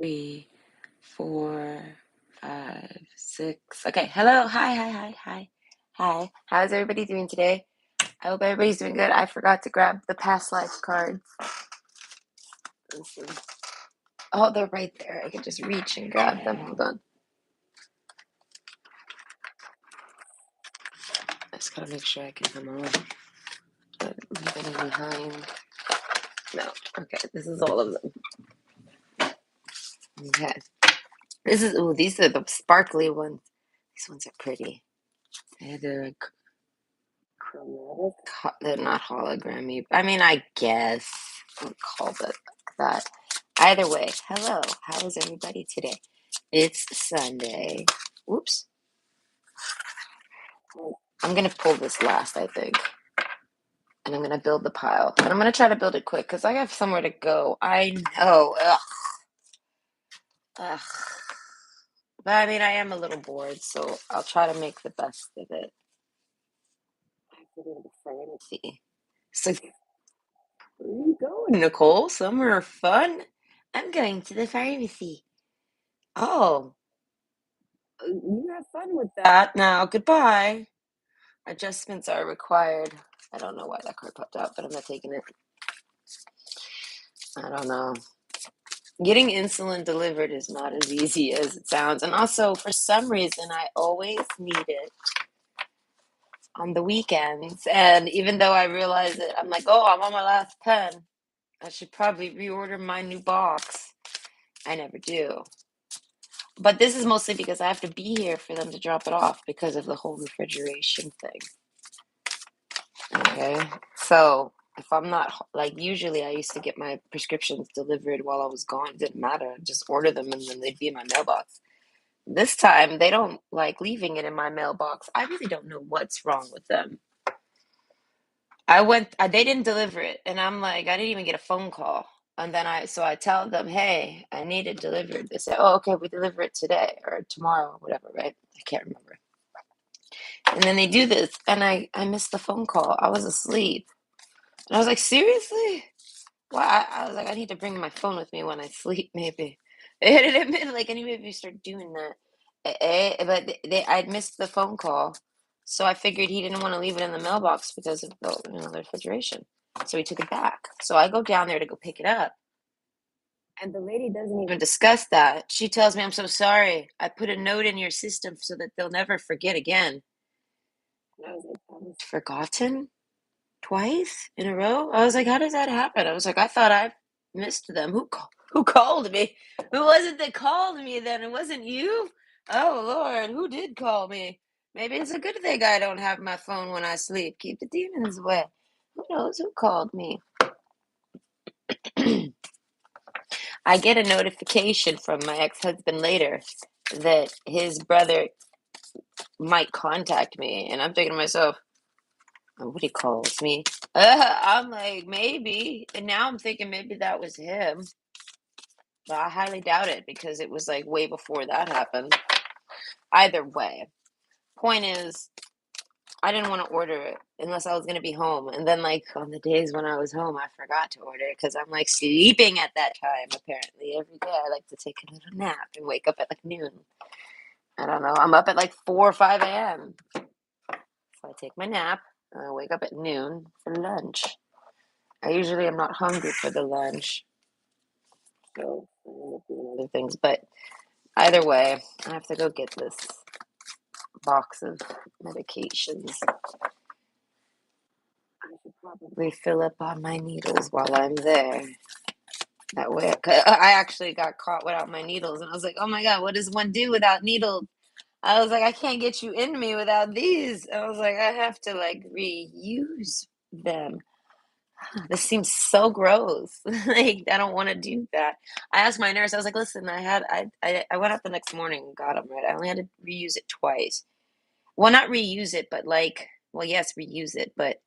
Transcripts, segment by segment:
Three, four, five, six. Okay. Hello. Hi. Hi. Hi. Hi. Hi. How's everybody doing today? I hope everybody's doing good. I forgot to grab the past life cards. Let's see. Oh, they're right there. I can just reach and grab them. Hold on. I just gotta make sure I can come on. But I'm getting behind. No. Okay. This is all of them. Okay. These are the sparkly ones. These ones are pretty. They're like chromatic. They're not hologrammy. I mean, I guess I'll call it that. Either way, hello. How is everybody today? It's Sunday. Whoops. I'm gonna pull this last, I think, and I'm gonna build the pile. And I'm gonna try to build it quick because I have somewhere to go. I know. Ugh. Ugh. But I mean, I am a little bored, so I'll try to make the best of it. I have to go to the pharmacy. So where are you going, Nicole? Somewhere fun? I'm going to the pharmacy. Oh, you have fun with that now. Goodbye. Adjustments are required. I don't know why that card popped out, but I'm not taking it. I don't know. Getting insulin delivered is not as easy as it sounds. And also, for some reason, I always need it on the weekends. And even though I realize it, I'm like, oh, I'm on my last pen. I should probably reorder my new box. I never do. But this is mostly because I have to be here for them to drop it off because of the whole refrigeration thing. Okay. So if I'm not, like, usually I used to get my prescriptions delivered while I was gone. It didn't matter. Just order them and then they'd be in my mailbox. This time they don't like leaving it in my mailbox. I really don't know what's wrong with them. They didn't deliver it. And I'm like, I didn't even get a phone call. And then I tell them, hey, I need it delivered. They say, oh, okay, we deliver it today or tomorrow or whatever, right? I can't remember. And then they do this, and I missed the phone call. I was asleep. And I was like, seriously? Well, I was like, I need to bring my phone with me when I sleep, maybe. It had admitted, like, anyway, if you start doing that. But I'd missed the phone call. So I figured he didn't want to leave it in the mailbox because of the refrigeration. So he took it back. So I go down there to go pick it up. And the lady doesn't even discuss that. She tells me, I'm so sorry. I put a note in your system so that they'll never forget again. And I was like, I was forgotten twice in a row. I was like, how does that happen? I was like, I thought I missed them. Who called me? Who was it that called me then? It wasn't you? Oh Lord, who did call me? Maybe it's a good thing I don't have my phone when I sleep. Keep the demons away. Who knows who called me? I get a notification from my ex-husband later that his brother might contact me, and I'm thinking to myself, oh, what he calls me? I'm like, maybe, and now I'm thinking maybe that was him, but I highly doubt it because it was like way before that happened. Either way, point is, I didn't want to order it unless I was going to be home. And then, like, on the days when I was home, I forgot to order it because I'm like sleeping at that time. Apparently, every day I like to take a little nap and wake up at like noon. I don't know. I'm up at like 4 or 5 a.m. So I take my nap and I wake up at noon for lunch. I usually am not hungry for the lunch. So I'm doing other things. But either way, I have to go get this box of medications. I should probably fill up on my needles while I'm there. That way, I actually got caught without my needles, and I was like, "Oh my God, what does one do without needles?" I was like, "I can't get you in me without these." I was like, "I have to like reuse them." This seems so gross. Like I don't want to do that. I asked my nurse. I was like, "Listen, I went out the next morning and got them right. I only had to reuse it twice. Well, not reuse it, but like, well, yes, reuse it, but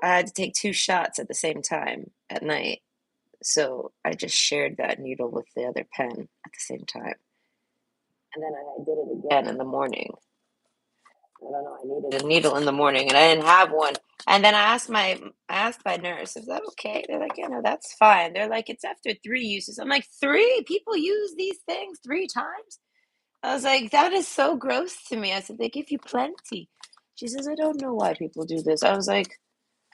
I had to take two shots at the same time at night. So I just shared that needle with the other pen at the same time. And then I did it again in the morning. I don't know. I needed a needle in the morning, and I didn't have one. And then I asked my nurse, "Is that okay?" They're like, "Yeah, no, that's fine." They're like, "It's after 3 uses." I'm like, "3 people use these things 3 times?" I was like, "That is so gross to me." I said, "They give you plenty." She says, "I don't know why people do this." I was like,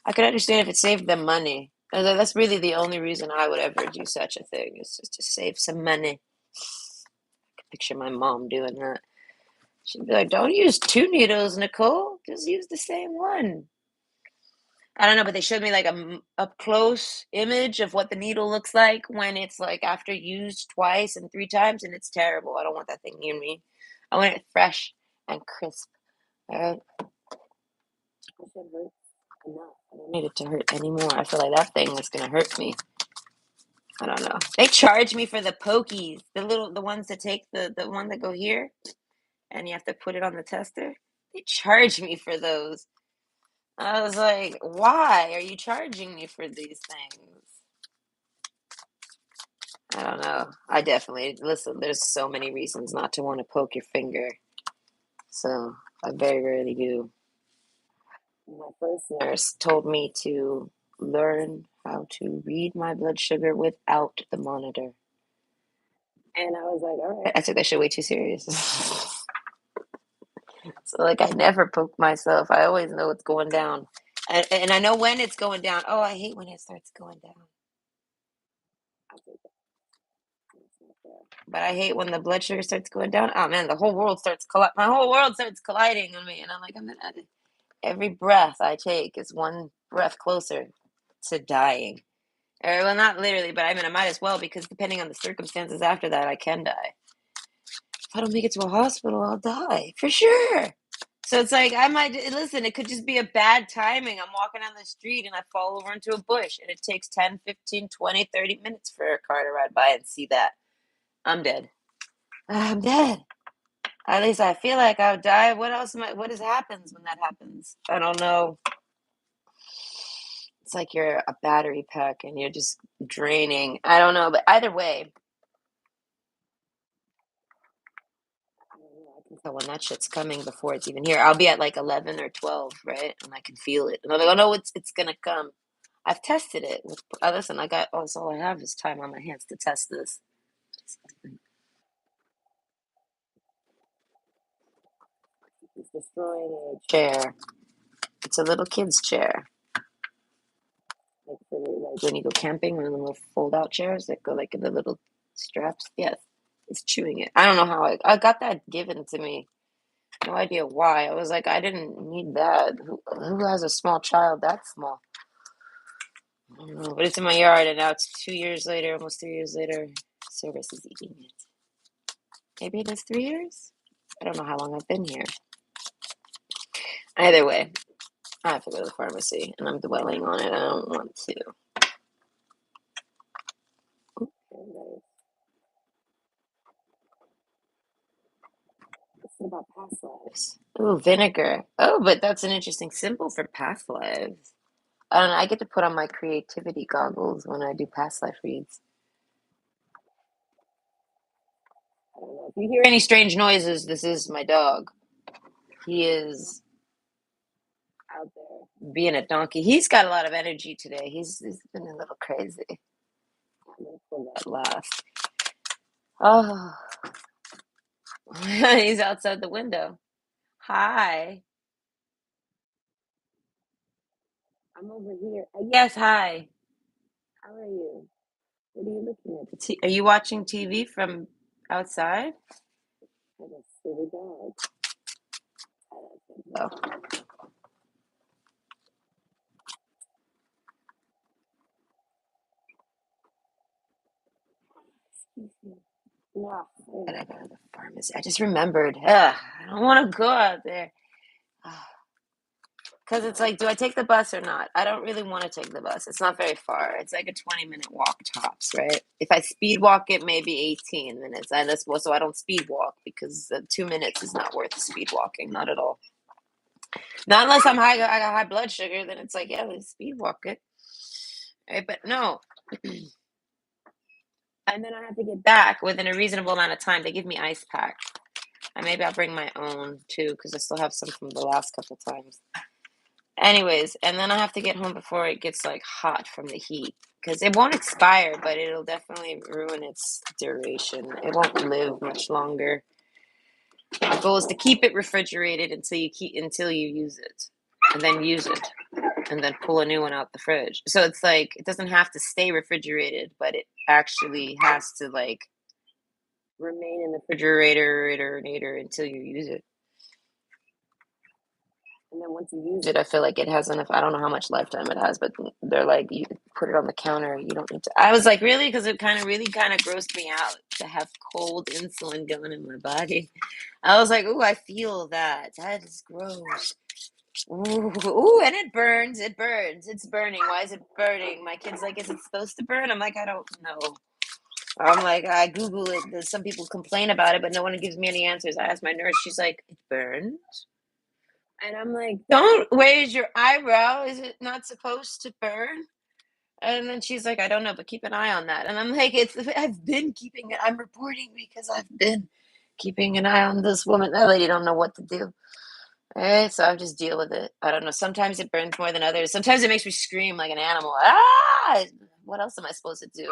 I could understand if it saved them money. I was like, that's really the only reason I would ever do such a thing is just to save some money. I could picture my mom doing that. She'd be like, "Don't use 2 needles, Nicole. Just use the same one." I don't know, but they showed me like a up close image of what the needle looks like when it's like after used twice and 3 times, and it's terrible. I don't want that thing near me. I want it fresh and crisp. All right. That shit hurts enough. I don't need it to hurt anymore. I feel like that thing is gonna hurt me. I don't know. They charge me for the pokies, the ones that take the one that go here, and you have to put it on the tester. They charge me for those. I was like, why are you charging me for these things? I don't know. I definitely listen. There's so many reasons not to want to poke your finger, so I very rarely do. My first nurse told me to learn how to read my blood sugar without the monitor, and I was like, all right. I took that shit way too serious. So like I never poke myself. I always know it's going down. And I know when it's going down. Oh, I hate when it starts going down. I'll take that. But I hate when the blood sugar starts going down. Oh man, the whole world starts my whole world starts colliding on me, and I'm like, every breath I take is one breath closer to dying. Or well, not literally, but I mean, I might as well because depending on the circumstances after that, I can die. If I don't make it to a hospital, I'll die for sure. So it's like I might listen, it could just be a bad timing. I'm walking down the street and I fall over into a bush and it takes 10, 15, 20, 30 minutes for a car to ride by and see that. I'm dead. I'm dead. At least I feel like I'll die. What happens when that happens? I don't know. It's like you're a battery pack and you're just draining. I don't know, but either way, I can tell when that shit's coming before it's even here. I'll be at like 11 or 12, right? And I can feel it. And I'm like, oh no, it's gonna come. I've tested it. Listen, that's all I have is time on my hands to test this. It's destroying a chair. It's a little kid's chair. Like when you go camping, one of the little fold-out chairs that go like in the little straps. Yes, it's chewing it. I don't know how I got that given to me. No idea why. I was like, I didn't need that. Who has a small child that small? I don't know, but it's in my yard, and now it's 2 years later, almost 3 years later. Service is eating it. Maybe it is 3 years. I don't know how long I've been here. Either way, I have to go to the pharmacy, and I'm dwelling on it. I don't want to. What about past lives? Oh, vinegar. Oh, but that's an interesting symbol for past lives. I don't know. I get to put on my creativity goggles when I do past life reads. I don't know. If you hear any strange noises, this is my dog. He is out there being a donkey. He's got a lot of energy today. He's been a little crazy. I'm gonna pull that last. Oh, he's outside the window. Hi. I'm over here. Yes, hi. How are you? What are you looking at? Are you watching TV from outside? What a silly dog. I don't think so. No, I gotta go to the pharmacy. I just remembered. Ugh, I don't want to go out there. Because it's like, do I take the bus or not? I don't really want to take the bus. It's not very far. It's like a 20-minute walk tops, right? If I speed walk it, maybe 18 minutes. And that's so I don't speed walk because 2 minutes is not worth speed walking. Not at all. Not unless I got high blood sugar, then it's like, yeah, let's speed walk it. Right? But no. And then I have to get back within a reasonable amount of time. They give me ice packs. And maybe I'll bring my own too, because I still have some from the last couple times. Anyways, and then I have to get home before it gets like hot from the heat. Because it won't expire, but it'll definitely ruin its duration. It won't live much longer. The goal is to keep it refrigerated until you use it. And then use it. And then pull a new one out the fridge. So it's like it doesn't have to stay refrigerated, but it actually has to like remain in the refrigerator until you use it. And then once you use it, I feel like it has enough. I don't know how much lifetime it has, but they're like, you put it on the counter. You don't need to. I was like, really? Because it really kind of grossed me out to have cold insulin going in my body. I was like, ooh, I feel that. That is gross. Ooh, and it burns. It burns. It's burning. Why is it burning? My kid's like, is it supposed to burn? I'm like, I don't know. I'm like, I Google it. There's some people complain about it, but no one gives me any answers. I asked my nurse. She's like, it burns. And I'm like, don't raise your eyebrow. Is it not supposed to burn? And then she's like, I don't know, but keep an eye on that. And I'm like, I've been keeping it. I'm reporting because I've been keeping an eye on this woman. That lady don't know what to do. So I just deal with it. I don't know. Sometimes it burns more than others. Sometimes it makes me scream like an animal. Ah! What else am I supposed to do?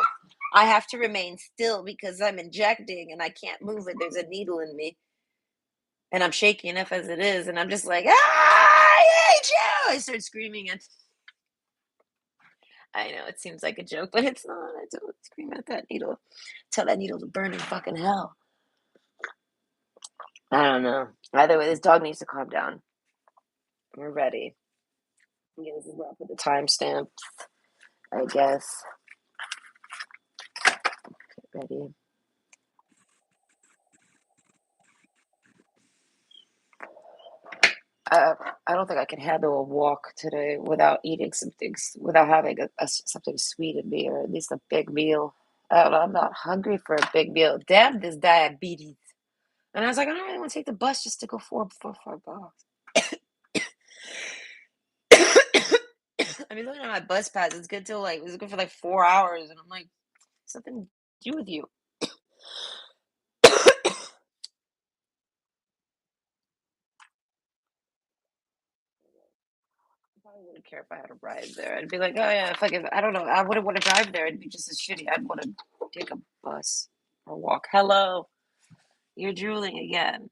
I have to remain still because I'm injecting and I can't move it. There's a needle in me. And I'm shaky enough as it is. And I'm just like, I hate you. I start screaming. And I know it seems like a joke, but it's not. I don't scream at that needle. Tell that needle to burn in fucking hell. I don't know. Either way, this dog needs to calm down. We're ready. Yeah, this is where I put the timestamp, I guess. Ready. I don't think I can handle a walk today without eating something, without having something sweet in me, or at least a big meal. I don't know, I'm not hungry for a big meal. Damn this diabetes. And I was like, I don't really want to take the bus just to go four blocks. I mean, looking at my bus pass, it's good till like, it's good for like 4 hours. And I'm like, something to do with you. I wouldn't care if I had a ride there. I'd be like, oh yeah, if I don't know, I wouldn't want to drive there. It'd be just as shitty. I'd want to take a bus or walk. Hello, you're drooling again.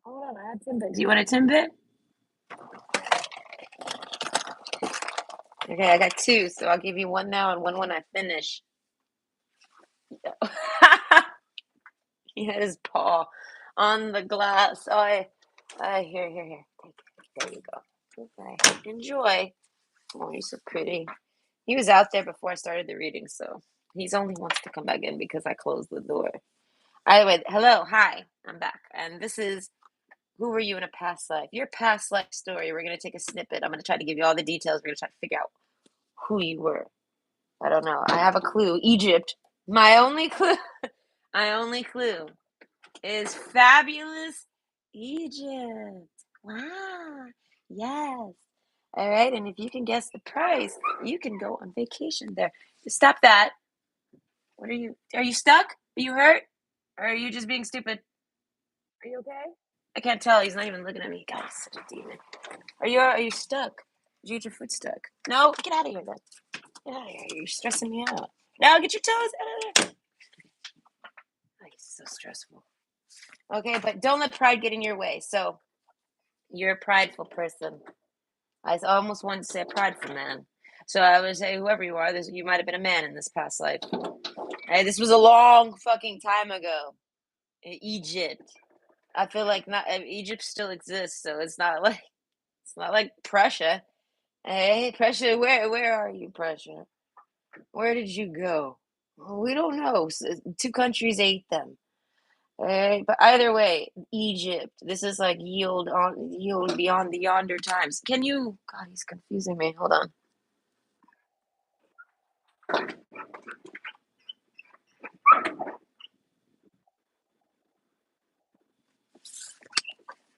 Hold on, I had Timbit. Do you want a Timbit? Okay, I got two, so I'll give you one now and one when I finish. He had his paw on the glass. Oh, here. Take it. There you go. Okay, enjoy. Oh, you're so pretty. He was out there before I started the reading, so he's only wants to come back in because I closed the door. Anyway, hello, hi, I'm back, and this is who were you in a past life? Your past life story. We're gonna take a snippet. I'm gonna try to give you all the details. We're gonna try to figure out who you were. I don't know. I have a clue. Egypt. My only clue. My only clue is fabulous Egypt. Wow. Yes. All right. And if you can guess the price, you can go on vacation there. Stop that. What are you? Are you stuck? Are you hurt? Or are you just being stupid? Are you okay? I can't tell. He's not even looking at me. God, he's such a demon. Are you stuck? Did you get your foot stuck? No, get out of here then. Get out of here. You're stressing me out. Now get your toes out of there. Oh, he's so stressful. Okay, but don't let pride get in your way. So you're a prideful person. I almost wanted to say a prideful man. So I would say whoever you are, you might have been a man in this past life. Hey, this was a long fucking time ago. In Egypt. I feel like not Egypt still exists, so it's not like Prussia. Hey, Prussia, where are you, Prussia? Where did you go? Well, we don't know. Two countries ate them. But either way, Egypt. This is like yield beyond the yonder times. Can you? God, he's confusing me. Hold on.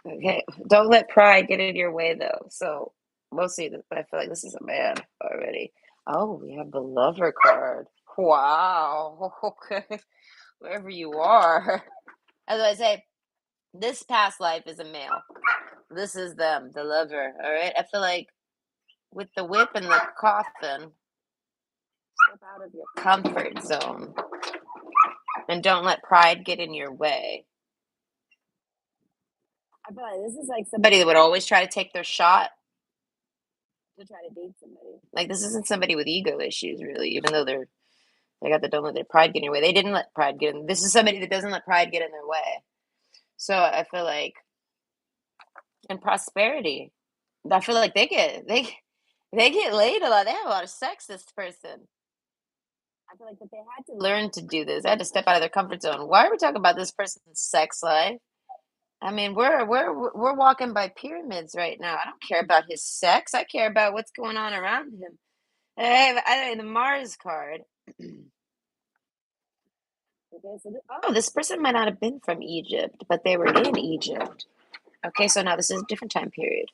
Okay, don't let pride get in your way, though. So mostly, I feel like this is a man already. Oh, we have the lover card. Wow. Okay, wherever you are. As I say, this past life is a male. This is them, the lover. All right. I feel like with the whip and the coffin, step out of your comfort zone and don't let pride get in your way. I feel like this is like somebody that would always try to take their shot to try to date somebody. Like this isn't somebody with ego issues, really, even though they got the don't let their pride get in your way. They didn't let pride get in. This is somebody that doesn't let pride get in their way. So I feel like in prosperity, I feel like they get laid a lot. They have a lot of sex. This person. I feel like that they had to learn to do this. They had to step out of their comfort zone. Why are we talking about this person's sex life? I mean, we're walking by pyramids right now. I don't care about his sex. I care about what's going on around him. I the Mars card. Okay, so this person might not have been from Egypt, but they were in Egypt. Okay, so now this is a different time period.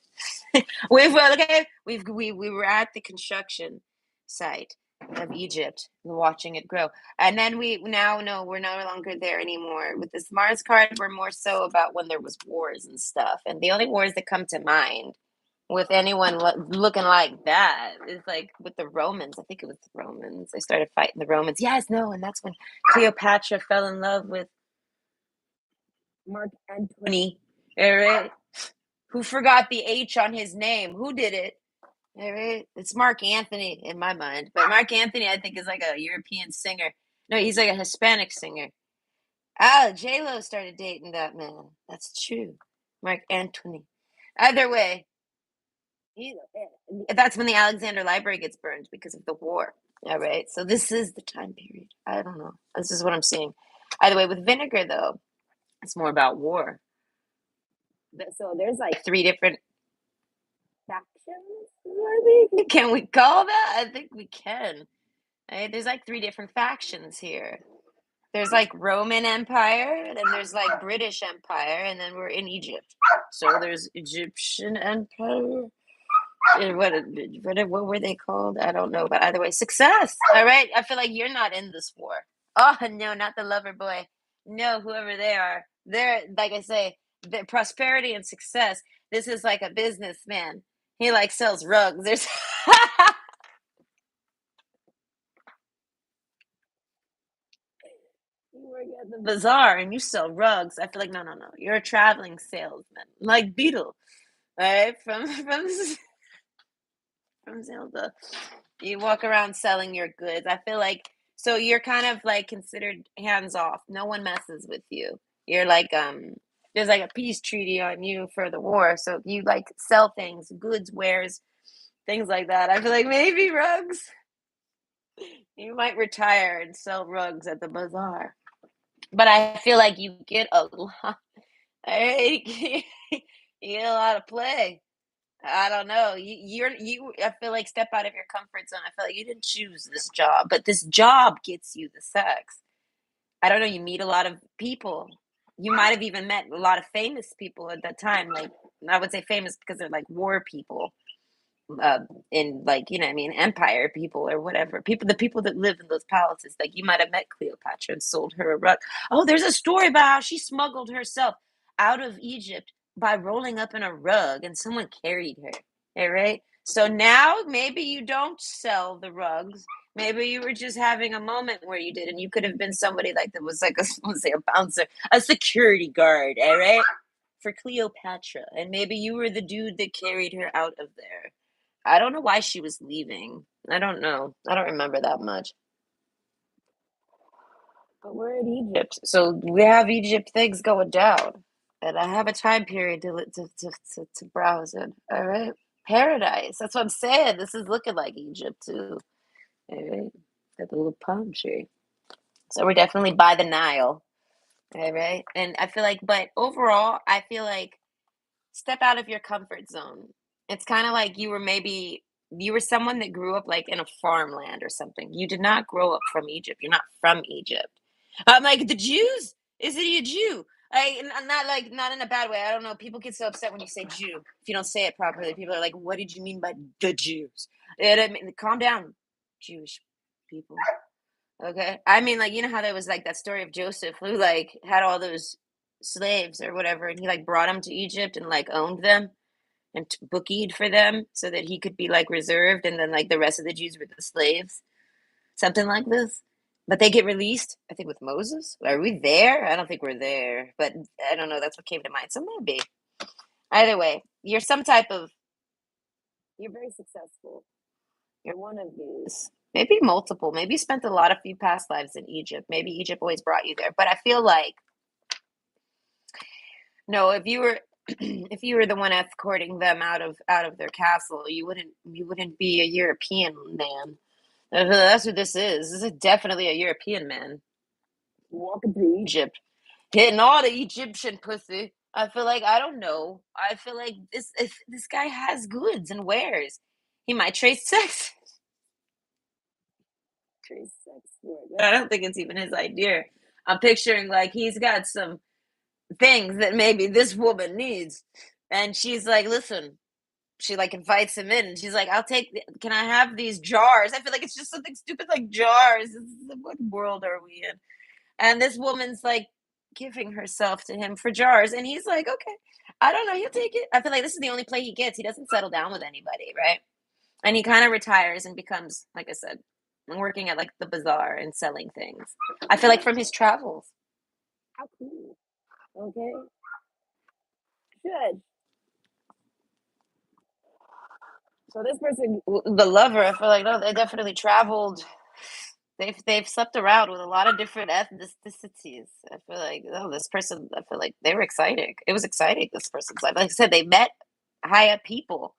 We were at the construction site of Egypt, watching it grow, and then we now know we're no longer there anymore. With this Mars card, we're more so about when there was wars and stuff, and the only wars that come to mind with anyone looking like that is like with the Romans. I think it was the Romans. They started fighting the Romans. Yes, no, and that's when Cleopatra fell in love with Mark Antony. All right, who forgot the H on his name? Who did it? All right. It's Mark Anthony in my mind. But Mark Anthony, I think, is like a European singer. No, he's like a Hispanic singer. Ah, J-Lo started dating that man. That's true. Mark Anthony. Either way, that's when the Alexander Library gets burned because of the war. All right. So this is the time period. I don't know. This is what I'm seeing. Either way, with vinegar, though, it's more about war. So there's like three different factions, maybe? Can we call that? I think we can. Right? There's like three different factions here. There's like Roman Empire, and then there's like British Empire, and then we're in Egypt. So there's Egyptian Empire. What were they called? I don't know, but either way, success. All right. I feel like you're not in this war. Oh no, not the lover boy. No, whoever they are, they're like I say, the prosperity and success. This is like a businessman. He like sells rugs. There's you work at the bazaar and you sell rugs. I feel like no. You're a traveling salesman, like Beetle, right? From Zelda. You walk around selling your goods. I feel like so you're kind of like considered hands off. No one messes with you. You're like there's like a peace treaty on you for the war. So you like sell things, goods, wares, things like that. I feel like maybe rugs. You might retire and sell rugs at the bazaar. But I feel like you get a lot. You get a lot of play. I don't know. You. I feel like step out of your comfort zone. I feel like you didn't choose this job, but this job gets you the sex. I don't know. You meet a lot of people. You might have even met a lot of famous people at that time. Like I would say famous because they're like war people, uh, in like you know what I mean empire people or whatever people the people that live in those palaces. Like you might have met Cleopatra and sold her a rug. Oh, there's a story about how she smuggled herself out of Egypt by rolling up in a rug and someone carried her. All right, so now maybe you don't sell the rugs. Maybe you were just having a moment where you did, and you could have been somebody like that was like a let's say a bouncer, a security guard. All right, for Cleopatra, and maybe you were the dude that carried her out of there. I don't know why she was leaving. I don't know. I don't remember that much. But we're in Egypt, so we have Egypt things going down, and I have a time period to browse in. All right, paradise. That's what I'm saying. This is looking like Egypt too. All right, got the little palm tree. So we're definitely by the Nile. All right, and I feel like, but overall, I feel like step out of your comfort zone. It's kind of like you were someone that grew up like in a farmland or something. You did not grow up from Egypt. You're not from Egypt. I'm like the Jews. Is it a Jew? Not like not in a bad way. I don't know. People get so upset when you say Jew if you don't say it properly. People are like, "What did you mean by the Jews?" And I mean, calm down, Jewish people. Okay, I mean, like you know how there was like that story of Joseph who like had all those slaves or whatever, and he like brought them to Egypt and like owned them and bookied for them so that he could be like reserved, and then like the rest of the Jews were the slaves, something like this. But they get released, I think, with Moses. Are we there? I don't think we're there, but I don't know. That's what came to mind. So maybe. Either way, you're some type of. You're very successful. You're one of these. Maybe multiple. Maybe you spent a lot of few past lives in Egypt. Maybe Egypt always brought you there. But I feel like no, if you were if you were the one escorting them out of their castle, you wouldn't be a European man. That's what this is. This is definitely a European man walking through Egypt, hitting all the Egyptian pussy. I feel like I don't know. I feel like this if this guy has goods and wares. He might trace sex. Trace sex for it. But I don't think it's even his idea. I'm picturing like he's got some things that maybe this woman needs. And she's like, listen, she like invites him in and she's like, can I have these jars? I feel like it's just something stupid like jars. What world are we in? And this woman's like giving herself to him for jars. And he's like, okay, I don't know, he'll take it. I feel like this is the only play he gets. He doesn't settle down with anybody, right? And he kind of retires and becomes, like I said, working at like the bazaar and selling things. I feel like from his travels. How cool. Okay. Good. So this person, the lover, I feel like no, they definitely traveled. They've slept around with a lot of different ethnicities. I feel like oh, this person. I feel like they were exciting. It was exciting. This person's life. Like I said, they met high up people.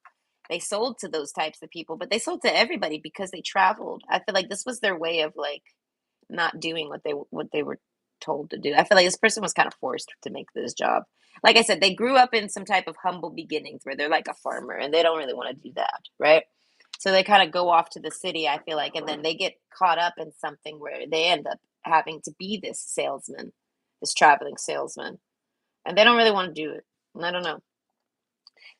They sold to those types of people, but they sold to everybody because they traveled. I feel like this was their way of like not doing what they were told to do. I feel like this person was kind of forced to make this job. Like I said, they grew up in some type of humble beginnings where they're like a farmer and they don't really want to do that, right? So they kind of go off to the city, I feel like, and then they get caught up in something where they end up having to be this salesman, this traveling salesman, and they don't really want to do it. I don't know.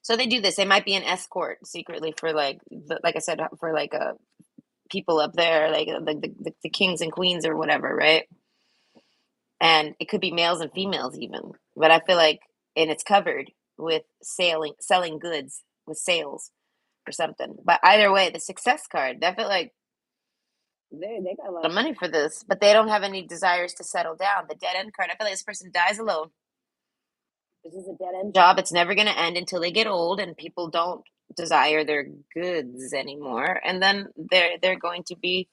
So they do this. They might be an escort secretly for like I said, for like people up there, like the kings and queens or whatever, right? And it could be males and females even. But I feel like, and it's covered with selling goods with sales or something. But either way, the success card, I feel like they got a lot of money for this, but they don't have any desires to settle down. The dead end card, I feel like this person dies alone. This is a dead end job. It's never going to end until they get old and people don't desire their goods anymore. And then they're going to be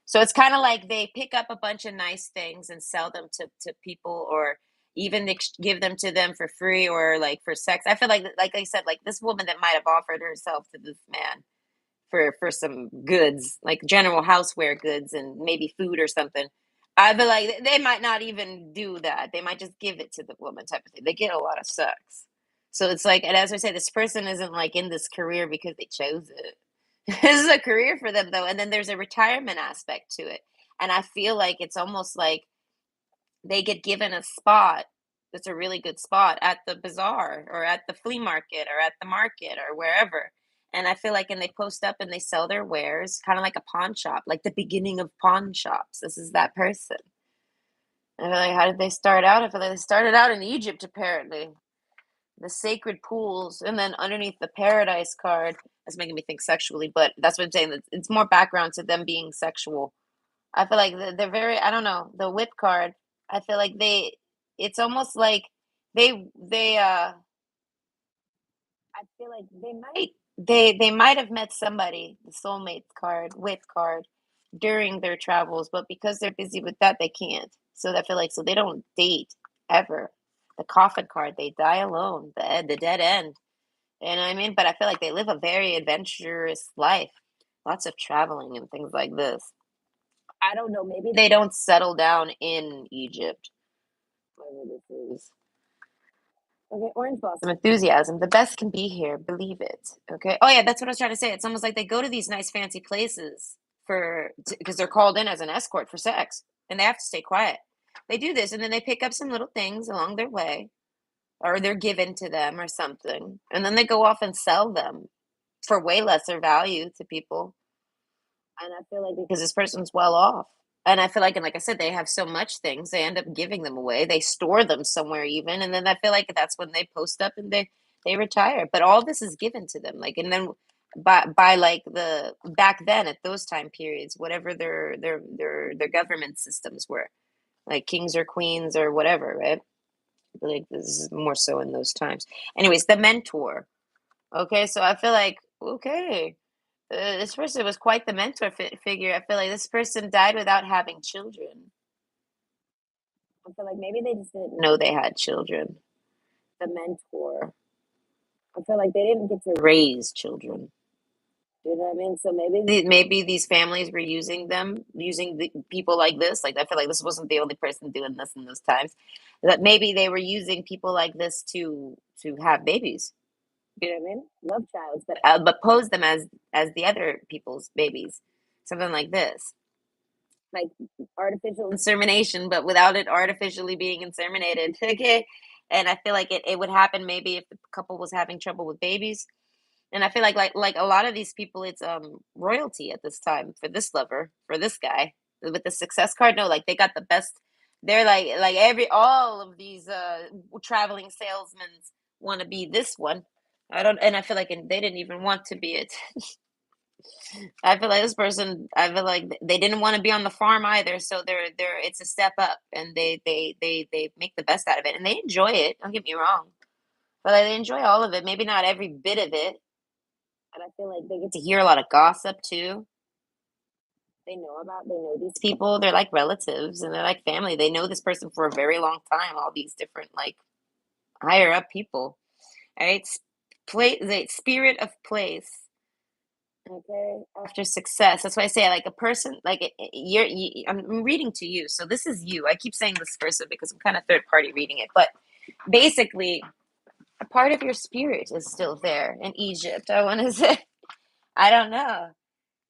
so it's kind of like they pick up a bunch of nice things and sell them to people or even give them to them for free or like for sex. I feel like I said, like this woman that might have offered herself to this man for some goods, like general houseware goods and maybe food or something. I feel like they might not even do that. They might just give it to the woman type of thing. They get a lot of sex. So it's like, and as I say, this person isn't like in this career because they chose it. This is a career for them though. And then there's a retirement aspect to it. And I feel like it's almost like they get given a spot that's a really good spot at the bazaar or at the flea market or at the market or wherever. And I feel like, and they post up and they sell their wares, kind of like a pawn shop, like the beginning of pawn shops. This is that person. I feel like, how did they start out? I feel like they started out in Egypt, apparently. The sacred pools, and then underneath the paradise card, that's making me think sexually, but that's what I'm saying. It's more background to them being sexual. I feel like they're very, I don't know, the whip card. I feel like it's almost like they I feel like they might have met somebody, the soulmate card, whip card, during their travels, but because they're busy with that, they can't. So I feel like so they don't date ever. The coffin card, they die alone, the dead end. You know what I mean? But I feel like they live a very adventurous life, lots of traveling and things like this. I don't know. Maybe they don't settle down in Egypt. Whatever this is. Okay, orange blossom enthusiasm. The best can be here. Believe it. Okay. Oh yeah, that's what I was trying to say. It's almost like they go to these nice fancy places because they're called in as an escort for sex, and they have to stay quiet. They do this, and then they pick up some little things along their way, or they're given to them or something, and then they go off and sell them for way lesser value to people. And I feel like because this person's well off. And I feel like, and like I said, they have so much things, they end up giving them away. They store them somewhere even, and then I feel like that's when they post up and they retire. But all this is given to them, like, and then by like the back then at those time periods, whatever their government systems were, like kings or queens or whatever, right? I feel like this is more so in those times. Anyways, the mentor. Okay, so I feel like okay, this person was quite the mentor figure. I feel like this person died without having children. I feel like maybe they just didn't know they had children. The mentor. I feel like they didn't get to raise children. You know what I mean? So maybe these families were using them, using the people like this. Like I feel like this wasn't the only person doing this in those times. That maybe they were using people like this to have babies. You know what I mean? Love childs, but pose them as the other people's babies. Something like this. Like artificial insemination, but without it artificially being inseminated. Okay. And I feel like it would happen maybe if the couple was having trouble with babies. And I feel like a lot of these people, it's royalty at this time for this lover, for this guy with the success card. No, like they got the best. They're like every all of these traveling salesmen want to be this one. I don't, and I feel like they didn't even want to be it. I feel like this person, I feel like they didn't want to be on the farm either, so they're it's a step up, and they make the best out of it, and they enjoy it. Don't get me wrong, but like, they enjoy all of it. Maybe not every bit of it, but I feel like they get to hear a lot of gossip too. They know these people. They're like relatives, and they're like family. They know this person for a very long time. All these different like higher up people. All right, the spirit of place. Okay, after success. That's why I say, like a person, like I'm reading to you, so this is you. I keep saying this person because I'm kind of third party reading it, but basically, a part of your spirit is still there in Egypt. I want to say, I don't know,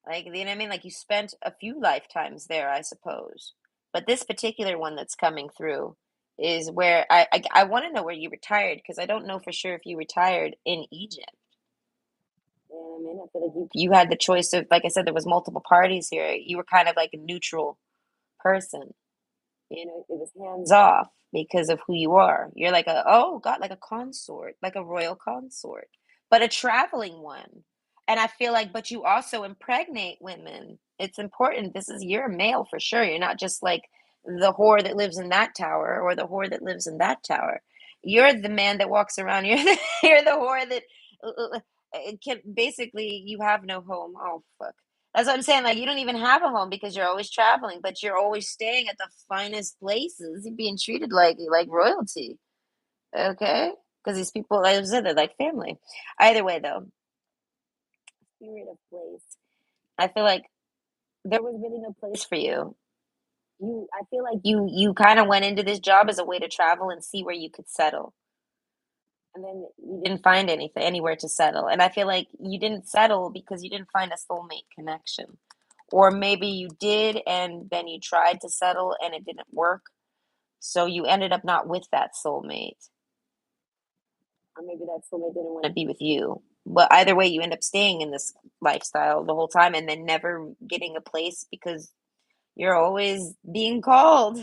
like you know what I mean. Like you spent a few lifetimes there, I suppose, but this particular one that's coming through is where I want to know where you retired because I don't know for sure if you retired in Egypt. You know what I mean? I feel like you had the choice of, like I said, there was multiple parties here. You were kind of like a neutral person. You know, it was hands off because of who you are. You're like a oh god, like a consort, like a royal consort, but a traveling one. And I feel like, but you also impregnate women. It's important. This is you're a male for sure. You're not just like the whore that lives in that tower or the whore that lives in that tower. You're the man that walks around. You're the whore that it can basically you have no home. Oh fuck. That's what I'm saying. Like you don't even have a home because you're always traveling, but you're always staying at the finest places. You're being treated like royalty. Okay? Because these people, like I said, they're like family. Either way though, spirit of place. I feel like there was really no place for you. I feel like you kind of went into this job as a way to travel and see where you could settle. And then you didn't find anything anywhere to settle. And I feel like you didn't settle because you didn't find a soulmate connection. Or maybe you did and then you tried to settle and it didn't work. So you ended up not with that soulmate. Or maybe that soulmate didn't want to be with you. But either way, you end up staying in this lifestyle the whole time and then never getting a place because you're always being called.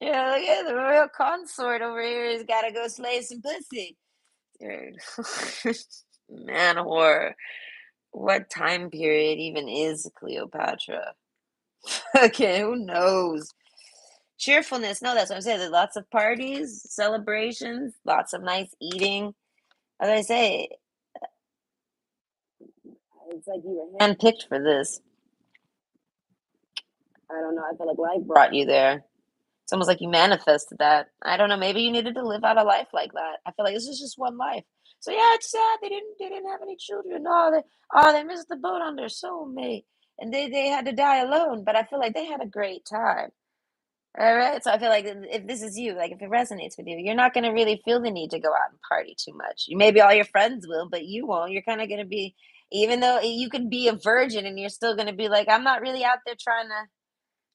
Yeah, look at the real consort over here has got to go slay some pussy. Man, whore. What time period even is Cleopatra? Okay, who knows? Cheerfulness. No, that's what I'm saying. There's lots of parties, celebrations, lots of nice eating. As I say, it's like you were handpicked for this. I don't know. I feel like life brought you there. It's almost like you manifested that. I don't know. Maybe you needed to live out a life like that. I feel like this is just one life. So yeah, it's sad they didn't have any children. Oh they missed the boat on their soulmate, and they had to die alone. But I feel like they had a great time. All right. So I feel like if this is you, like if it resonates with you, you're not going to really feel the need to go out and party too much. Maybe all your friends will, but you won't. You're kind of going to be, even though you could be a virgin and you're still going to be like, I'm not really out there trying to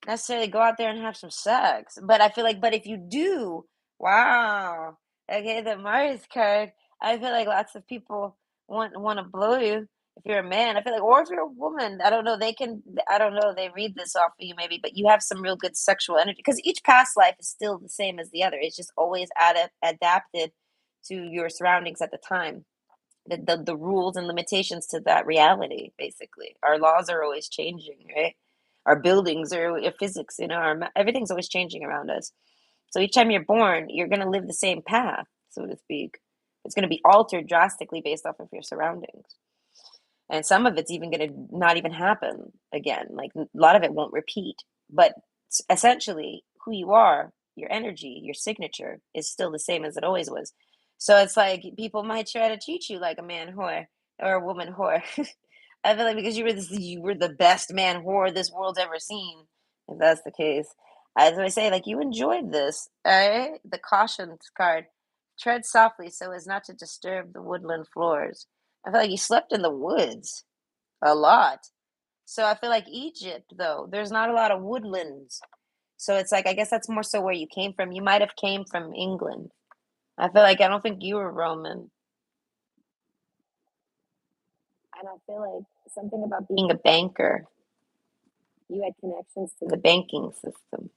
necessarily go out there and have some sex. But I feel like, but if you do, wow. Okay. The Mars card, I feel like lots of people want to blow you. If you're a man, I feel like, or if you're a woman, I don't know, I don't know, they read this off of you maybe, but you have some real good sexual energy because each past life is still the same as the other. It's just always adapted to your surroundings at the time. The rules and limitations to that reality, basically. Our laws are always changing, right? Our buildings are physics, everything's always changing around us. So each time you're born, you're going to live the same path, so to speak. It's going to be altered drastically based off of your surroundings. And some of it's even going to not even happen again. Like a lot of it won't repeat. But essentially, who you are, your energy, your signature is still the same as it always was. So it's like people might try to treat you like a man whore or a woman whore. I feel like because you were the best man whore this world's ever seen, if that's the case. As I say, like you enjoyed this, right? The caution card. Tread softly so as not to disturb the woodland floors. I feel like you slept in the woods a lot. So I feel like Egypt, though, there's not a lot of woodlands. So it's like I guess that's more so where you came from. You might have came from England. I feel like I don't think you were Roman. And I feel like something about being a banker. You had connections to the banking system.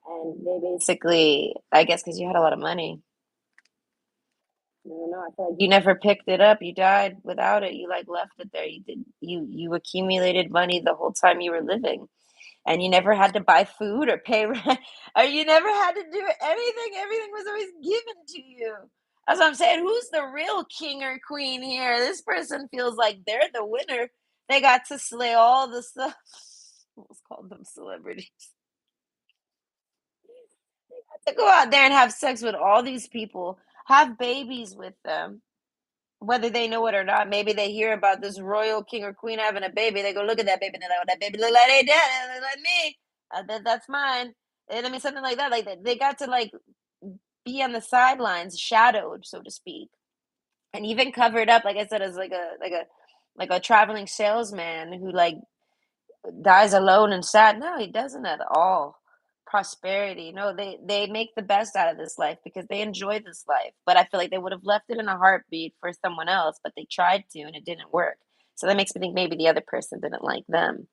And they basically, I guess, because you had a lot of money. I don't know. I feel like you never picked it up. You died without it. You like left it there. You accumulated money the whole time you were living. And you never had to buy food or pay rent, or you never had to do anything. Everything was always given to you. That's what I'm saying. Who's the real king or queen here? This person feels like they're the winner. They got to slay all the stuff. Let's call them celebrities. To go out there and have sex with all these people, have babies with them, whether they know it or not. Maybe they hear about this royal king or queen having a baby. They go look at that baby and they're like, "Oh, that baby look like they dad, look like me. That's mine." And I mean, something like that. Like they got to like be on the sidelines, shadowed, so to speak, and even covered up, like I said, as like a traveling salesman who like dies alone and sad. No, he doesn't at all. Prosperity. No, they make the best out of this life because they enjoy this life. But I feel like they would have left it in a heartbeat for someone else, but they tried to and it didn't work. So that makes me think maybe the other person didn't like them.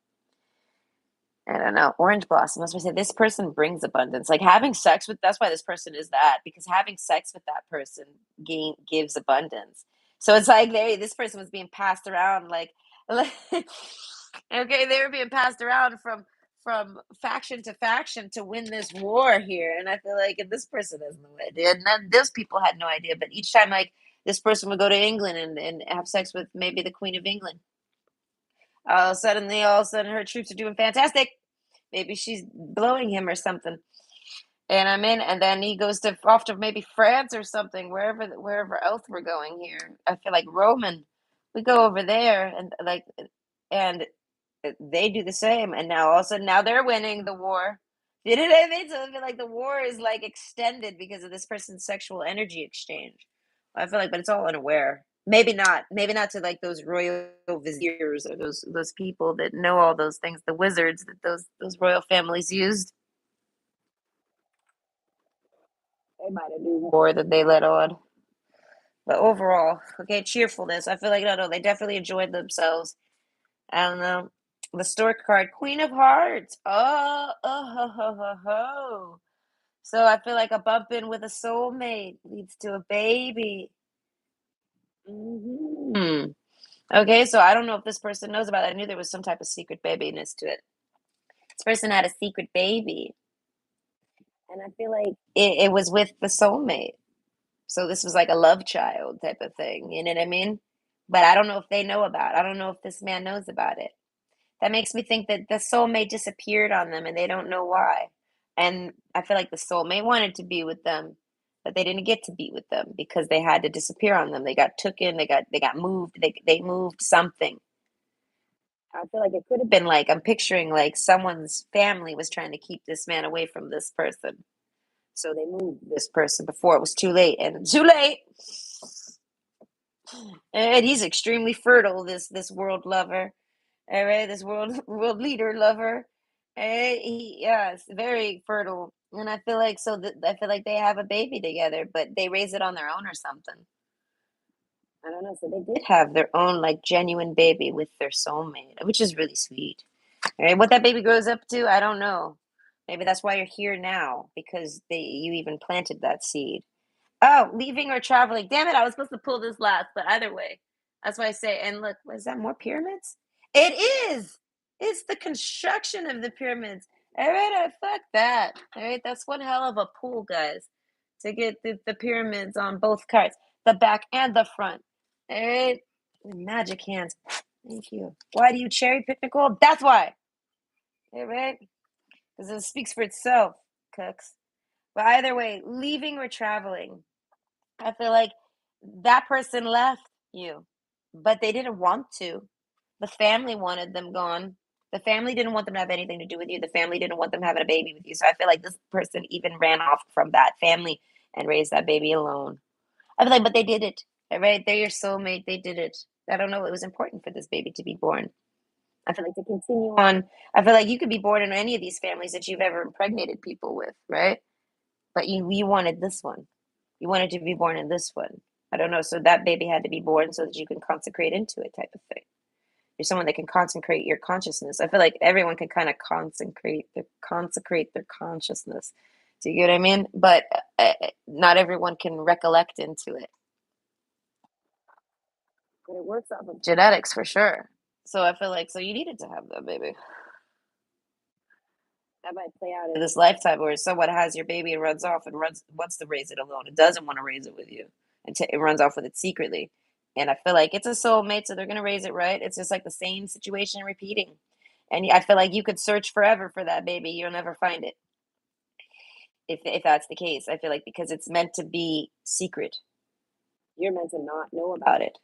I don't know. Orange blossom. That's why I say this person brings abundance. Like having sex with, that's why this person is that, because having sex with that person gives abundance. So it's like this person was being passed around like okay, they were being passed around from faction to faction to win this war here. And I feel like and this person has no idea. None those people had no idea. But each time like this person would go to England and have sex with maybe the Queen of England. All of a sudden her troops are doing fantastic. Maybe she's blowing him or something. And I'm in, and then he goes to off to maybe France or something, wherever else we're going here. I feel like Roman, we go over there and they do the same, and now all of a sudden now they're winning the war. You know what I mean? So I feel like the war is like extended because of this person's sexual energy exchange. I feel like, but it's all unaware. Maybe not to like those royal viziers or those people that know all those things, the wizards that those royal families used. They might have knew more than they let on. But overall, okay, cheerfulness. I feel like no, no, they definitely enjoyed themselves. I don't know. The stork card, Queen of Hearts. Ho, ho, ho, ho. So I feel like a bump in with a soulmate leads to a baby. Hmm. Okay, so I don't know if this person knows about it. I knew there was some type of secret babiness to it. This person had a secret baby, and I feel like it was with the soulmate. So this was like a love child type of thing. You know what I mean? But I don't know if they know about it. I don't know if this man knows about it. That makes me think that the soulmate disappeared on them and they don't know why. And I feel like the soulmate wanted to be with them, but they didn't get to be with them because they had to disappear on them. They got taken, they got moved, they moved something. I feel like it could have been like I'm picturing like someone's family was trying to keep this man away from this person. So they moved this person before it was too late. And too late. And he's extremely fertile, this world lover. All right, this world leader lover. Yeah, it's very fertile. And I feel like I feel like they have a baby together, but they raise it on their own or something. I don't know. So they did have their own like genuine baby with their soulmate, which is really sweet. All right, what that baby grows up to, I don't know. Maybe that's why you're here now because you even planted that seed. Oh, leaving or traveling. Damn it, I was supposed to pull this last, but either way. That's why I say, and look, was that more pyramids? It is. It's the construction of the pyramids. All right, fuck that. All right, that's one hell of a pull, guys, to get the pyramids on both cards, the back and the front. All right, magic hands. Thank you. Why do you cherry pick, Nicole? That's why. All right, because it speaks for itself, cooks. But either way, leaving or traveling. I feel like that person left you, but they didn't want to. The family wanted them gone. The family didn't want them to have anything to do with you. The family didn't want them having a baby with you. So I feel like this person even ran off from that family and raised that baby alone. I feel like, but they did it. Right? They're your soulmate. They did it. I don't know. It was important for this baby to be born. I feel like to continue on, I feel like you could be born in any of these families that you've ever impregnated people with, right? But you wanted this one. You wanted to be born in this one. I don't know. So that baby had to be born so that you can consecrate into it, type of thing. You're someone that can consecrate your consciousness. I feel like everyone can kind of consecrate their consciousness. Do you get what I mean? But not everyone can recollect into it. But it works off of genetics for sure. So I feel like so you needed to have that baby. That might play out in this lifetime where someone has your baby and runs off and wants to raise it alone. It doesn't want to raise it with you. And it runs off with it secretly. And I feel like it's a soulmate, so they're going to raise it right. It's just like the same situation repeating. And I feel like you could search forever for that baby. You'll never find it. If that's the case, I feel like because it's meant to be secret. You're meant to not know about it.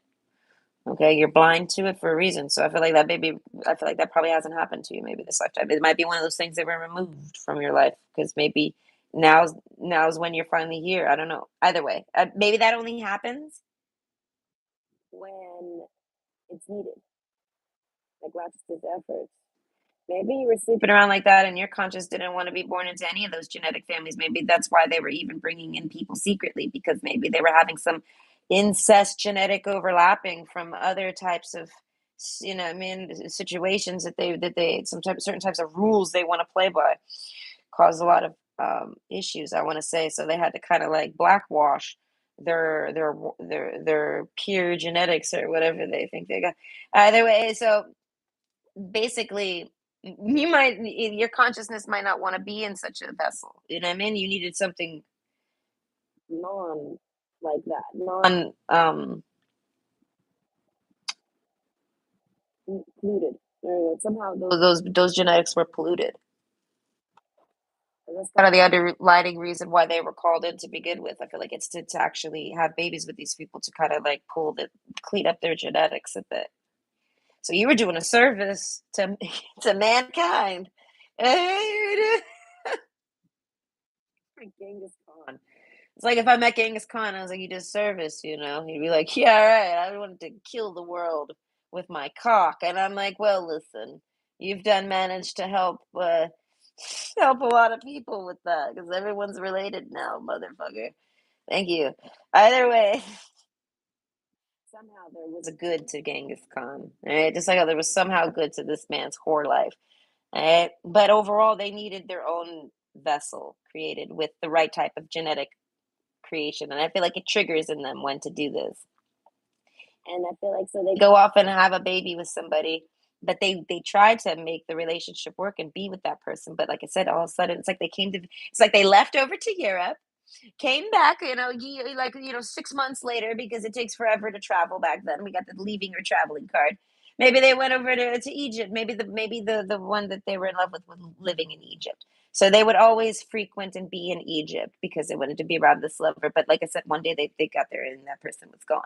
Okay, you're blind to it for a reason. So I feel like that baby, I feel like that probably hasn't happened to you maybe this lifetime. It might be one of those things that were removed from your life because maybe now's when you're finally here. I don't know. Either way, maybe that only happens when it's needed, like Rochester's efforts. Maybe you were sleeping around like that and your conscious didn't want to be born into any of those genetic families. Maybe that's why they were even bringing in people secretly because maybe they were having some incest genetic overlapping from other types of I mean situations that they certain types of rules they want to play by cause a lot of issues I want to say so they had to kind of like blackwash their pure genetics or whatever they think they got either way so basically your consciousness might not want to be in such a vessel. You know what I mean? You needed something non like that, non polluted. Somehow those genetics were polluted. And that's kind of the underlying reason why they were called in to begin with. I feel like it's to actually have babies with these people to kind of like clean up their genetics a bit. So you were doing a service to to mankind. Genghis Khan. It's like if I met Genghis Khan, I was like, "You did service," you know. He'd be like, "Yeah, all right. I wanted to kill the world with my cock," and I'm like, "Well, listen, you've done managed to help help a lot of people with that because everyone's related now, motherfucker. Thank you. Either way, somehow there was a good to Genghis Khan, right? Just like how there was somehow good to this man's whore life, right? But overall, they needed their own vessel created with the right type of genetic creation, and I feel like it triggers in them when to do this. And I feel like so they go off and have a baby with somebody, but they try to make the relationship work and be with that person. But like I said, all of a sudden it's like it's like they left over to Europe, came back, 6 months later because it takes forever to travel back then. We got the leaving or traveling card. Maybe they went over to Egypt. Maybe the one that they were in love with was living in Egypt. So they would always frequent and be in Egypt because they wanted to be around this lover. But like I said, one day they got there and that person was gone.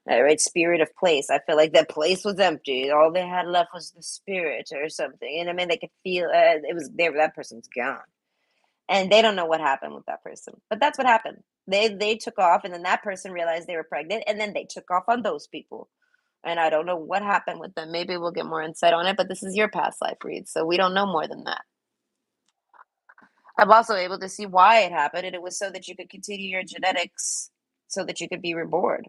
All right, spirit of place. I feel like that place was empty. All they had left was the spirit or something. And I mean, they could feel it was there. That person's gone, and they don't know what happened with that person. But that's what happened. They took off, and then that person realized they were pregnant, and then they took off on those people. And I don't know what happened with them. Maybe we'll get more insight on it. But this is your past life read, so we don't know more than that. I'm also able to see why it happened, and it was so that you could continue your genetics, so that you could be reborn.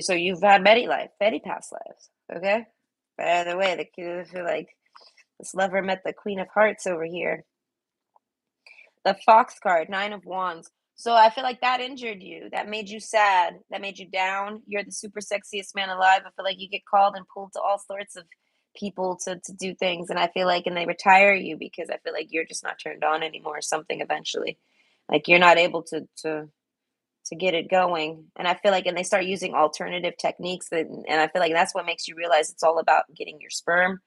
So you've had many past lives, okay? By the way, the kid, I feel like this lover met the Queen of Hearts over here. The Fox card, 9 of Wands. So I feel like that injured you. That made you sad. That made you down. You're the super sexiest man alive. I feel like you get called and pulled to all sorts of people to do things. And I feel like, and they retire you because I feel like you're just not turned on anymore or something eventually. Like you're not able to get it going. And I feel like, and they start using alternative techniques and I feel like that's what makes you realize it's all about getting your sperm,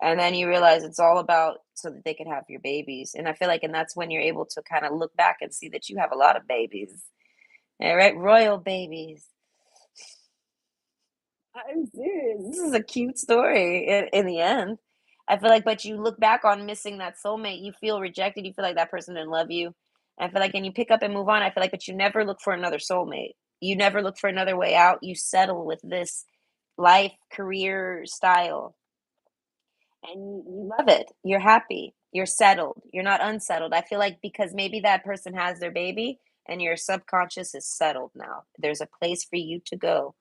and then you realize it's all about so that they can have your babies. And I feel like, and that's when you're able to kind of look back and see that you have a lot of babies. All right, royal babies. I'm serious. This is a cute story in the end. I feel like, but you look back on missing that soulmate, you feel rejected, you feel like that person didn't love you. I feel like, and you pick up and move on. I feel like, but you never look for another soulmate. You never look for another way out. You settle with this life, career style, and you love it. You're happy. You're settled. You're not unsettled. I feel like because maybe that person has their baby and your subconscious is settled now. There's a place for you to go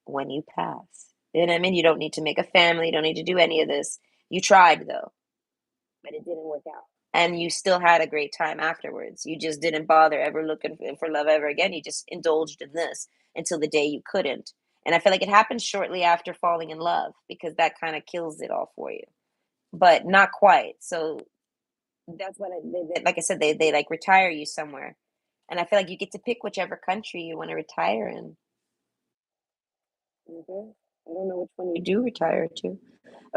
when you pass. You know what I mean? You don't need to make a family. You don't need to do any of this. You tried though, but it didn't work out. And you still had a great time afterwards. You just didn't bother ever looking for love ever again. You just indulged in this until the day you couldn't. And I feel like it happens shortly after falling in love because that kind of kills it all for you, but not quite. So that's what like I said, they like retire you somewhere, and I feel like you get to pick whichever country you want to retire in. I don't know which one you do retire to.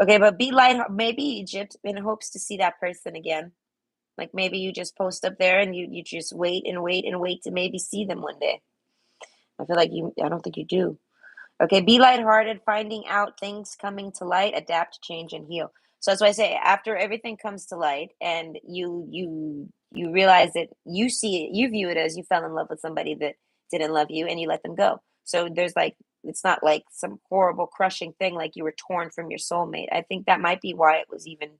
Okay, but be light. Maybe Egypt in hopes to see that person again. Like maybe you just post up there and you just wait and wait and wait to maybe see them one day. I feel like you. I don't think you do. Okay, be lighthearted, finding out things coming to light, adapt, change, and heal. So that's why I say after everything comes to light and you realize that you see it, you view it as you fell in love with somebody that didn't love you and you let them go. So there's like it's not like some horrible crushing thing like you were torn from your soulmate. I think that might be why it was even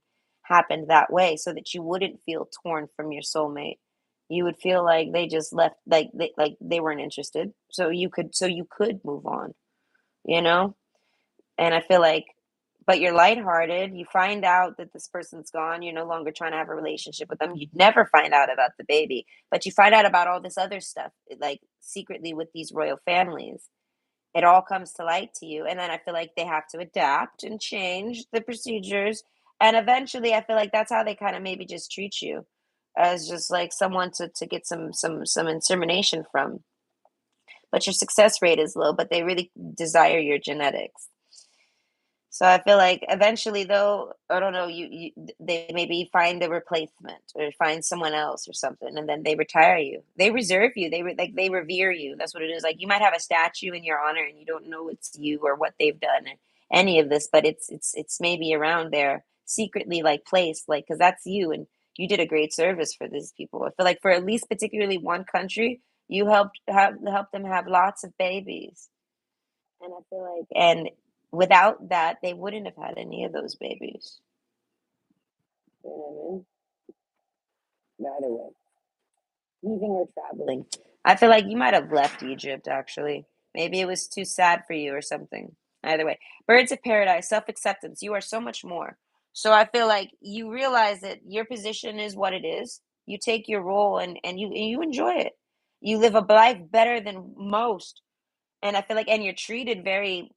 happened that way, so that you wouldn't feel torn from your soulmate. You would feel like they just left like they weren't interested. So you could move on, you know? And I feel like, but you're lighthearted. You find out that this person's gone. You're no longer trying to have a relationship with them. You'd never find out about the baby, but you find out about all this other stuff, like secretly with these royal families. It all comes to light to you. And then I feel like they have to adapt and change the procedures. And eventually I feel like that's how they kind of maybe just treat you as just like someone to get some insemination from, but your success rate is low, but they really desire your genetics. So I feel like eventually, though, I don't know, they maybe find a replacement or find someone else or something, and then they retire you. They reserve you. Like they revere you. That's what it is. Like you might have a statue in your honor, and you don't know it's you or what they've done or any of this, but it's maybe around there secretly, like placed, like because that's you, and you did a great service for these people. I feel like for at least particularly one country, you helped them have lots of babies. And I feel like, and without that, they wouldn't have had any of those babies. You know what I mean? Either way, leaving or traveling. I feel like you might have left Egypt, actually. Maybe it was too sad for you or something. Either way, birds of paradise, self acceptance. You are so much more. So I feel like you realize that your position is what it is. You take your role and you enjoy it. You live a life better than most. And I feel like, and you're treated very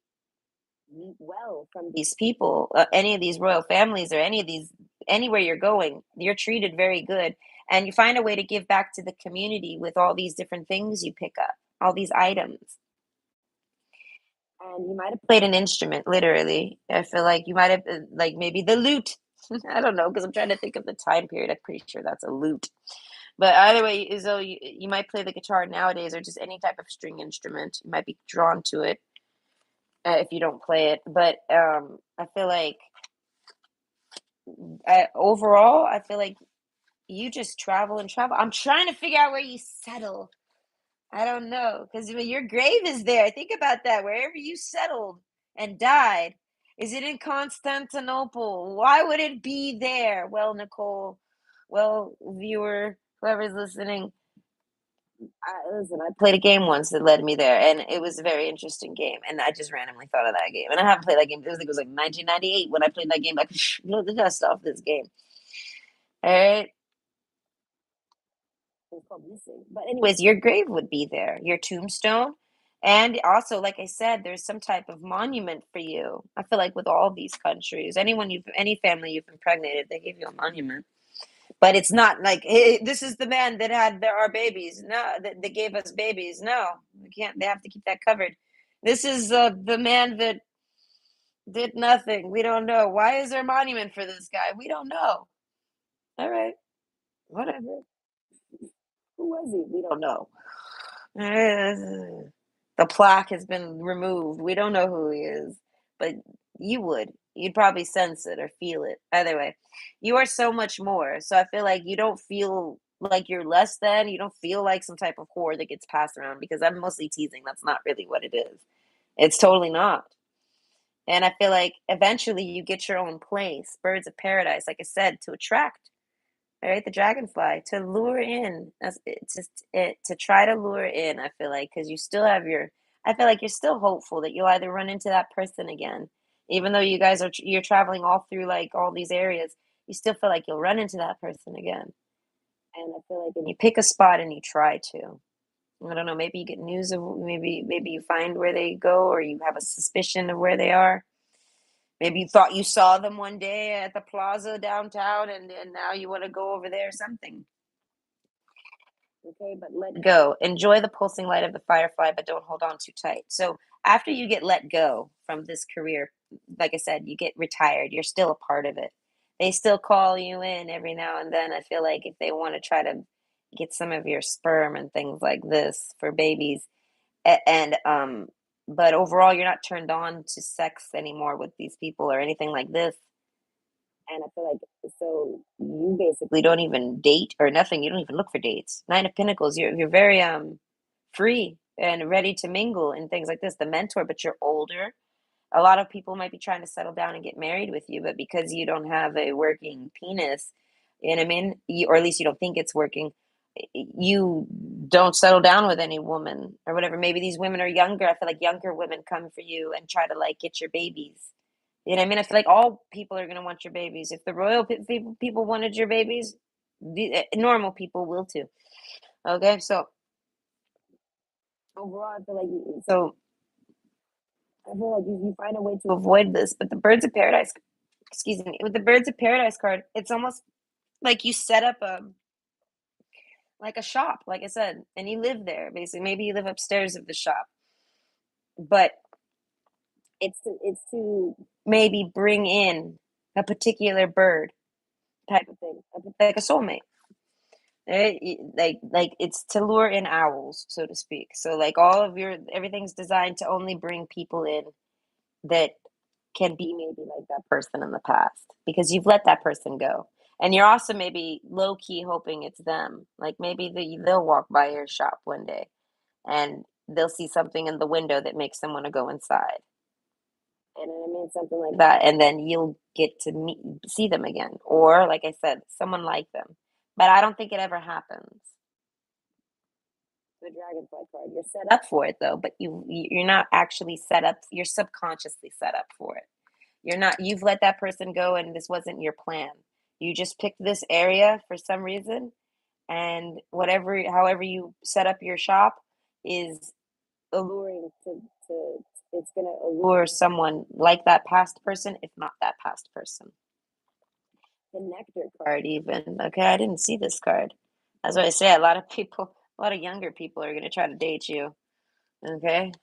well from these people, any of these royal families or any of these anywhere you're going, you're treated very good, and you find a way to give back to the community with all these different things you pick up, all these items. And you might have played an instrument, literally. I feel like you might have, like maybe the lute. I don't know, because I'm trying to think of the time period. I'm pretty sure that's a lute. But either way, so you might play the guitar nowadays or just any type of string instrument. You might be drawn to it if you don't play it. But I feel like overall, I feel like you just travel and travel. I'm trying to figure out where you settle. I don't know because your grave is there. Think about that. Wherever you settled and died, is it in Constantinople? Why would it be there? Well, Nicole, well, viewer, whoever's listening, Listen, I played a game once that led me there, and it was a very interesting game. And I just randomly thought of that game, and I haven't played that game. It was like 1998 when I played that game. I could blow the dust off this game. All right, it's called Missing. But anyways, your grave would be there, your tombstone, and also, like I said, there's some type of monument for you. I feel like with all these countries, any family you've impregnated, they give you a monument. But it's not like, hey, this is the man that had our babies. No, that gave us babies. No, we can't. They have to keep that covered. This is the man that did nothing. We don't know. Why is there a monument for this guy? We don't know. All right, whatever. Who was he? We don't know. The plaque has been removed. We don't know who he is, but you would. You'd probably sense it or feel it. Either way, you are so much more. So I feel like you don't feel like you're less than. You don't feel like some type of whore that gets passed around because I'm mostly teasing. That's not really what it is. It's totally not. And I feel like eventually you get your own place, birds of paradise, like I said, to attract. Right, the dragonfly to lure in. That's it's just it to try to lure in. I feel like because you still have your. I feel like you're still hopeful that you'll either run into that person again, even though you guys you're traveling all through like all these areas. You still feel like you'll run into that person again, and I feel like and you pick a spot and you try to. I don't know. Maybe you get news of maybe you find where they go, or you have a suspicion of where they are. Maybe you thought you saw them one day at the plaza downtown, and now you want to go over there or something. Okay, but let go. Enjoy the pulsing light of the firefly, but don't hold on too tight. So after you get let go from this career, like I said, you get retired. You're still a part of it. They still call you in every now and then. I feel like if they want to try to get some of your sperm and things like this for babies, and but overall, you're not turned on to sex anymore with these people or anything like this. And I feel like so you basically don't even date or nothing. You don't even look for dates. Nine of Pentacles. You're very free and ready to mingle and things like this. The mentor, but you're older. A lot of people might be trying to settle down and get married with you, but because you don't have a working penis, you know what I mean? Or at least you don't think it's working. You don't settle down with any woman or whatever. Maybe these women are younger. I feel like younger women come for you and try to like get your babies. You know what I mean? I feel like all people are gonna want your babies. If the royal people wanted your babies, normal people will too. Okay, so overall, I feel like I feel like you find a way to avoid this. But the birds of paradise, excuse me, with the birds of paradise card, it's almost like you set up a like a shop, like I said, and you live there. Basically, maybe you live upstairs of the shop, but it's to maybe bring in a particular bird type of thing, like a soulmate. Like it's to lure in owls, so to speak. So like all of your everything's designed to only bring people in that can be maybe like that person in the past because you've let that person go. And you're also maybe low key hoping it's them. Like maybe they'll walk by your shop one day and they'll see something in the window that makes them want to go inside. And I mean something like that, and then you'll get to see them again, or like I said, someone like them. But I don't think it ever happens. The dragonfly card. You're set up for it though, but you're not actually set up. You're subconsciously set up for it. You're not. You've let that person go, and this wasn't your plan. You just picked this area for some reason, and however you set up your shop is alluring to it's gonna allure someone like that past person, if not that past person. The nectar card, even. Okay, I didn't see this card. That's what I say. A lot of younger people are gonna try to date you. Okay.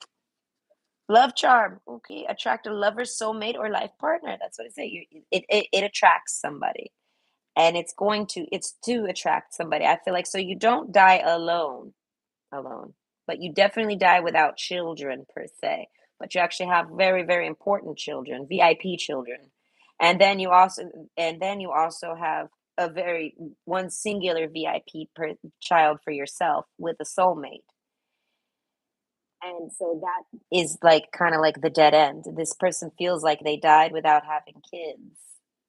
Love charm. Okay. Attract a lover, soulmate, or life partner. That's what I say. It attracts somebody. And it's to attract somebody. I feel like so you don't die alone, but you definitely die without children per se. But you actually have very, very important children, VIP children. And then you also have a very one singular VIP child for yourself with a soulmate. And so that is like kind of like the dead end. This person feels like they died without having kids,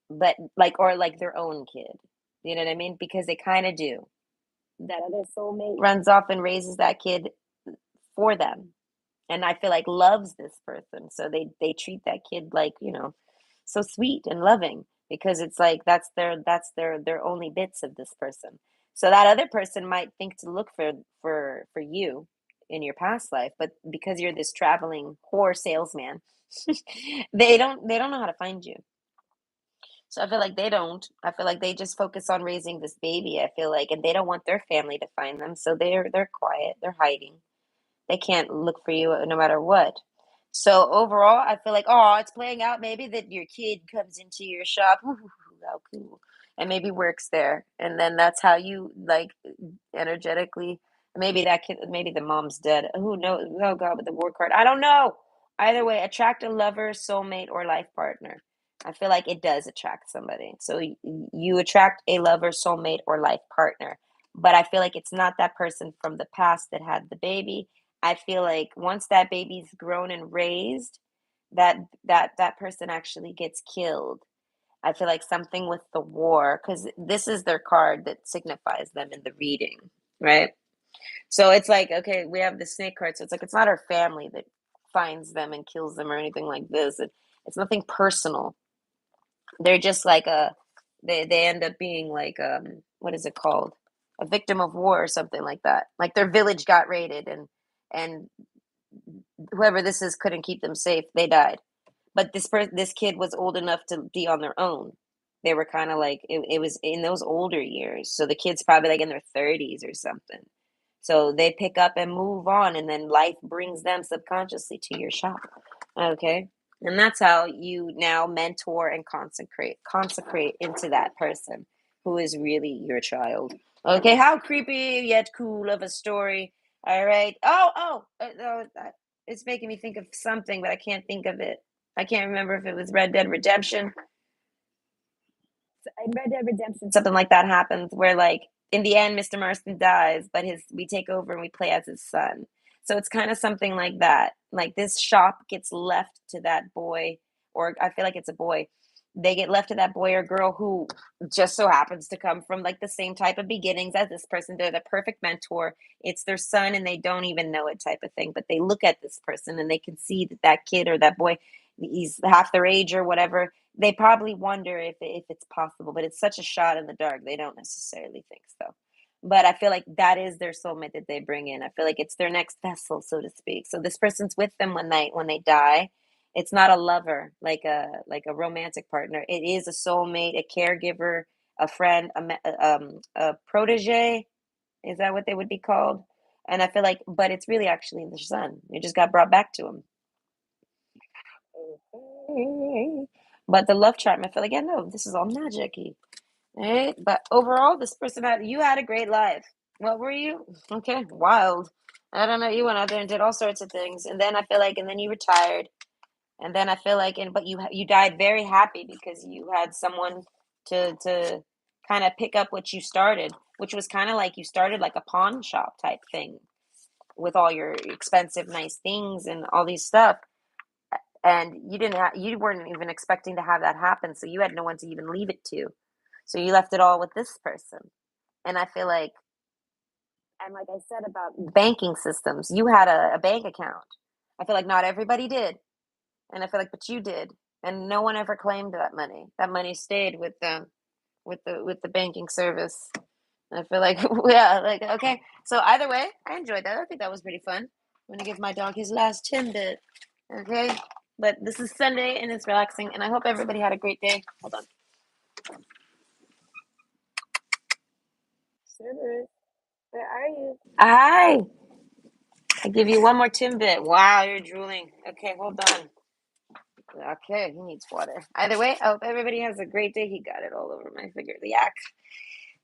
but like, or like their own kid. You know what I mean? Because they kind of do. that other soulmate runs off and raises that kid for them, and I feel like loves this person. So they treat that kid like, so sweet and loving because it's like that's their only bits of this person. So that other person might think to look for you in your past life, but because you're this traveling whore salesman, they don't know how to find you. So I feel like they don't. I feel like they just focus on raising this baby. I feel like, and they don't want their family to find them, so they're quiet. They're hiding. They can't look for you no matter what. So overall, I feel like, oh, it's playing out maybe that your kid comes into your shop. Ooh, how cool. And maybe works there. And then that's how you like energetically, maybe that kid, maybe the mom's dead. Who knows? Oh God, with the war card. I don't know. Either way, attract a lover, soulmate, or life partner. I feel like it does attract somebody. So you attract a lover, soulmate, or life partner. But I feel like it's not that person from the past that had the baby. I feel like once that baby's grown and raised, that person actually gets killed. I feel like something with the war, because this is their card that signifies them in the reading, right? So it's like, okay, we have the snake card, so it's like it's not our family that finds them and kills them or anything like this. It's nothing personal. They're just like they end up being like what is it called? A victim of war or something like that. Like their village got raided and whoever this is couldn't keep them safe. They died. But this kid was old enough to be on their own. They were kind of like it was in those older years. So the kid's probably like in their 30s or something. So they pick up and move on, and then life brings them subconsciously to your shop. Okay. And that's how you now mentor and consecrate into that person who is really your child. Okay, how creepy yet cool of a story. All right. It's making me think of something, but I can't think of it. I can't remember if it was Red Dead Redemption. In Red Dead Redemption, something like that happens where, like, in the end, Mr. Marston dies, but his we take over and we play as his son. So it's kind of something like that. Like this shop gets left to that boy, or I feel like it's a boy. They get left to that boy or girl who just so happens to come from like the same type of beginnings as this person. They're the perfect mentor. It's their son, and they don't even know it, type of thing. But they look at this person and they can see that that kid or that boy, he's half their age or whatever. They probably wonder if it's possible, but it's such a shot in the dark. They don't necessarily think so. But I feel like that is their soulmate that they bring in. I feel like it's their next vessel, so to speak. So this person's with them when they die. It's not a lover, like a romantic partner. It is a soulmate, a caregiver, a friend, a protege. Is that what they would be called? And I feel like, but it's really actually the son. It just got brought back to him. But the love charm, I feel like, yeah, no, this is all magic-y. Right? But overall, this person you had a great life. What were you? Okay, wild. I don't know. You went out there and did all sorts of things, and then I feel like, and then you retired, and then I feel like, and but you died very happy because you had someone to kind of pick up what you started, which was kind of like you started like a pawn shop type thing with all your expensive, nice things and all these stuff, and you weren't even expecting to have that happen, so you had no one to even leave it to, so you left it all with this person. And I feel like, and like I said about banking systems, you had a bank account. I feel like not everybody did, and I feel like, but you did, and no one ever claimed that money. That money stayed with them, with the banking service. And I feel like, yeah, like, okay. So either way, I enjoyed that. I think that was pretty fun. I'm gonna give my dog his last Timbit. Okay. But this is Sunday and it's relaxing, and I hope everybody had a great day. Hold on. Cerberus, where are you? Hi. I give you one more Timbit. Wow, you're drooling. Okay, hold on. Okay, he needs water. Either way, I hope everybody has a great day. He got it all over my finger, the yak.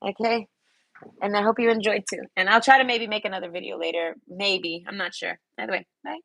Okay. And I hope you enjoyed too. And I'll try to maybe make another video later. Maybe. I'm not sure. Either way, bye.